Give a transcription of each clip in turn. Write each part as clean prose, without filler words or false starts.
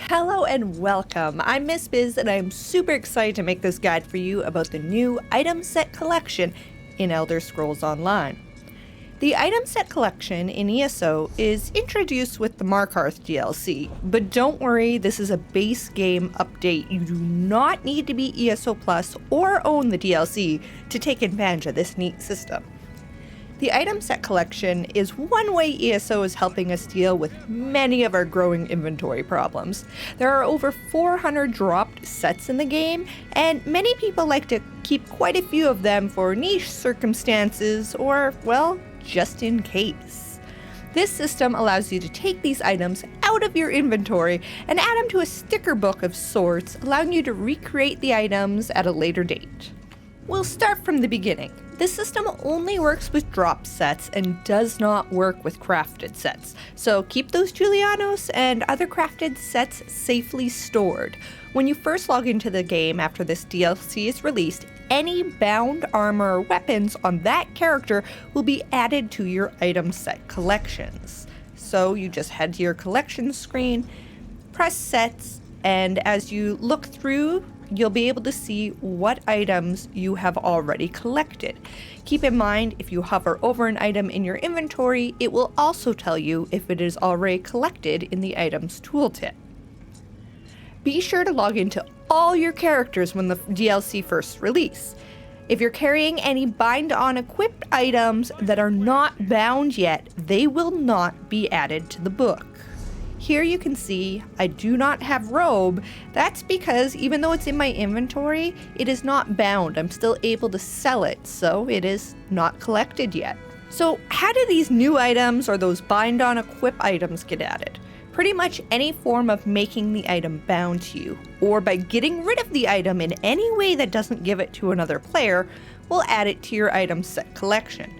Hello and welcome. I'm Miss Bizz and I'm super excited to make this guide for you about the new item set collection in Elder Scrolls Online. The item set collection in ESO is introduced with the Markarth DLC, but don't worry, this is a base game update. You do not need to be ESO Plus or own the DLC to take advantage of this neat system. The item set collection is one way ESO is helping us deal with many of our growing inventory problems. There are over 400 dropped sets in the game, and many people like to keep quite a few of them for niche circumstances or, well, just in case. This system allows you to take these items out of your inventory and add them to a sticker book of sorts, allowing you to recreate the items at a later date. We'll start from the beginning. This system only works with drop sets and does not work with crafted sets, so keep those Julianos and other crafted sets safely stored. When you first log into the game after this DLC is released, any bound armor or weapons on that character will be added to your item set collections. So you just head to your collection screen, press sets, and as you look through, you'll be able to see what items you have already collected. Keep in mind, if you hover over an item in your inventory, it will also tell you if it is already collected in the items tooltip. Be sure to log into all your characters when the DLC first release. If you're carrying any bind on equipped items that are not bound yet, they will not be added to the book. Here you can see I do not have robe. That's because even though it's in my inventory, it is not bound. I'm still able to sell it, so it is not collected yet. So how do these new items or those bind on equip items get added? Pretty much any form of making the item bound to you, or by getting rid of the item in any way that doesn't give it to another player, will add it to your item set collection.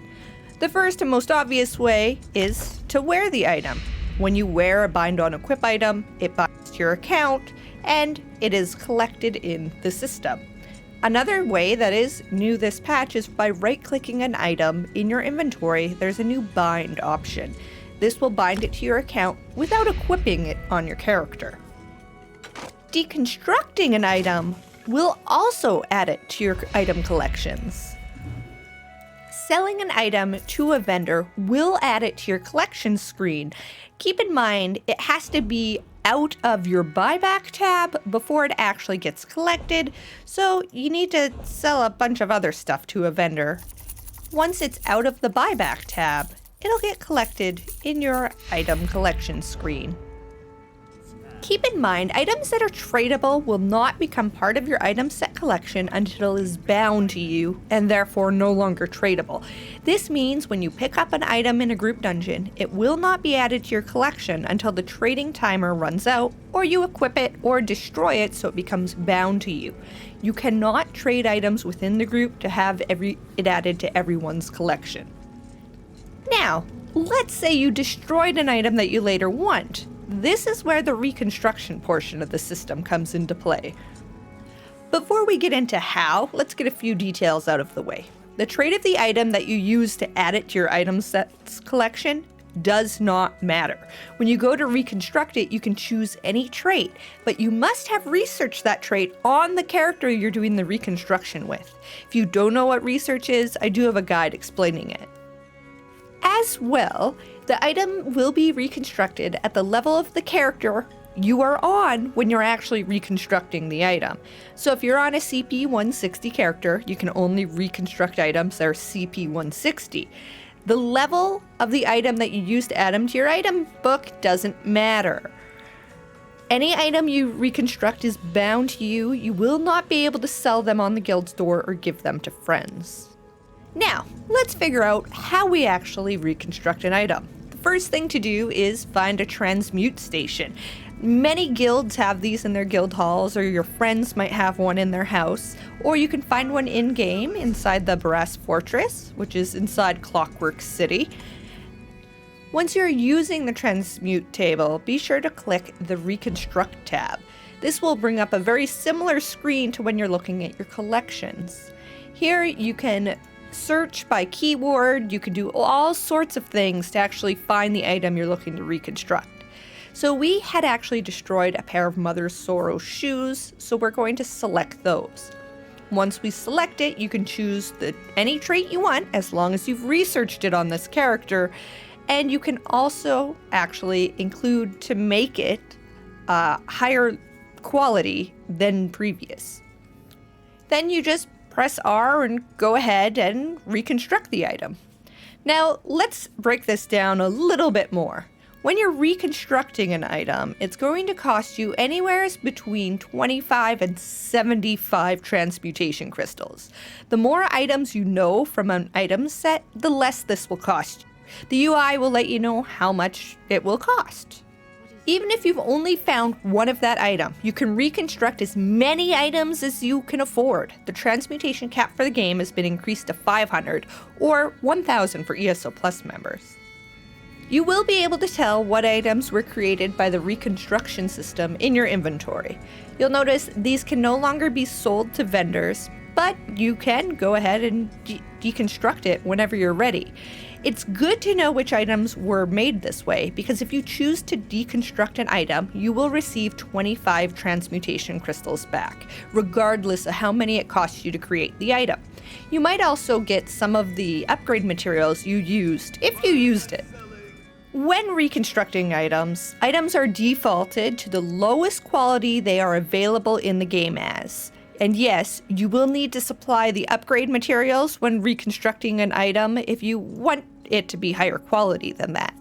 The first and most obvious way is to wear the item. When you wear a bind on equip item, it binds to your account and it is collected in the system. Another way that is new this patch is by right-clicking an item in your inventory, there's a new bind option. This will bind it to your account without equipping it on your character. Deconstructing an item will also add it to your item collections. Selling an item to a vendor will add it to your collection screen. Keep in mind, it has to be out of your buyback tab before it actually gets collected, so you need to sell a bunch of other stuff to a vendor. Once it's out of the buyback tab, it'll get collected in your item collection screen. Keep in mind, items that are tradable will not become part of your item set collection until it is bound to you and therefore no longer tradable. This means when you pick up an item in a group dungeon, it will not be added to your collection until the trading timer runs out, or you equip it or destroy it so it becomes bound to you. You cannot trade items within the group to have it added to everyone's collection. Now, let's say you destroyed an item that you later want. This is where the reconstruction portion of the system comes into play. Before we get into how, let's get a few details out of the way. The trait of the item that you use to add it to your item sets collection does not matter. When you go to reconstruct it, you can choose any trait, but you must have researched that trait on the character you're doing the reconstruction with. If you don't know what research is, I do have a guide explaining it. As well, the item will be reconstructed at the level of the character you are on when you're actually reconstructing the item. So if you're on a CP 160 character, you can only reconstruct items that are CP 160. The level of the item that you use to add them to your item book doesn't matter. Any item you reconstruct is bound to you. You will not be able to sell them on the guild store or give them to friends. Now, let's figure out how we actually reconstruct an item. The first thing to do is find a transmute station. Many guilds have these in their guild halls, or your friends might have one in their house, or you can find one in-game inside the Brass Fortress, which is inside Clockwork City. Once you're using the transmute table, be sure to click the Reconstruct tab. This will bring up a very similar screen to when you're looking at your collections. Here you can search by keyword, you can do all sorts of things to actually find the item you're looking to reconstruct. So we had actually destroyed a pair of Mother Sorrow shoes, so we're going to select those. Once we select it, you can choose any trait you want as long as you've researched it on this character, and you can also actually include to make it higher quality than previous. Then you just press R and go ahead and reconstruct the item. Now let's break this down a little bit more. When you're reconstructing an item, it's going to cost you anywhere between 25 and 75 transmutation crystals. The more items you know from an item set, the less this will cost you. The UI will let you know how much it will cost. Even if you've only found one of that item, you can reconstruct as many items as you can afford. The transmutation cap for the game has been increased to 500 or 1,000 for ESO Plus members. You will be able to tell what items were created by the reconstruction system in your inventory. You'll notice these can no longer be sold to vendors, but you can go ahead and deconstruct it whenever you're ready. It's good to know which items were made this way, because if you choose to deconstruct an item, you will receive 25 transmutation crystals back, regardless of how many it costs you to create the item. You might also get some of the upgrade materials you used, if you used it. When reconstructing items are defaulted to the lowest quality they are available in the game as. And yes, you will need to supply the upgrade materials when reconstructing an item if you want it to be higher quality than that.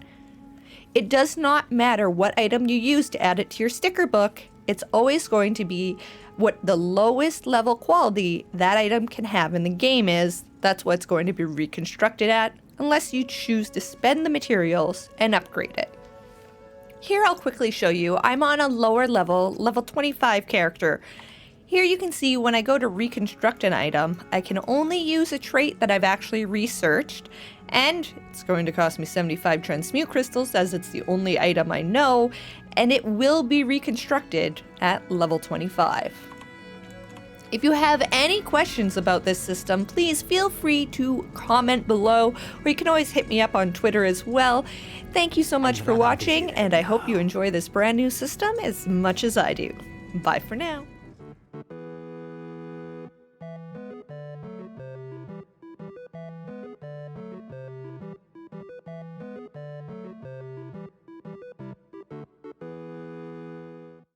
It does not matter what item you use to add it to your sticker book, it's always going to be what the lowest level quality that item can have in the game is. That's what it's going to be reconstructed at, unless you choose to spend the materials and upgrade it. Here I'll quickly show you, I'm on a lower level 25 character. Here you can see when I go to reconstruct an item, I can only use a trait that I've actually researched, and it's going to cost me 75 transmute crystals as it's the only item I know, and it will be reconstructed at level 25. If you have any questions about this system, please feel free to comment below, or you can always hit me up on Twitter as well. Thank you so much for watching, and I hope you enjoy this brand new system as much as I do. Bye for now.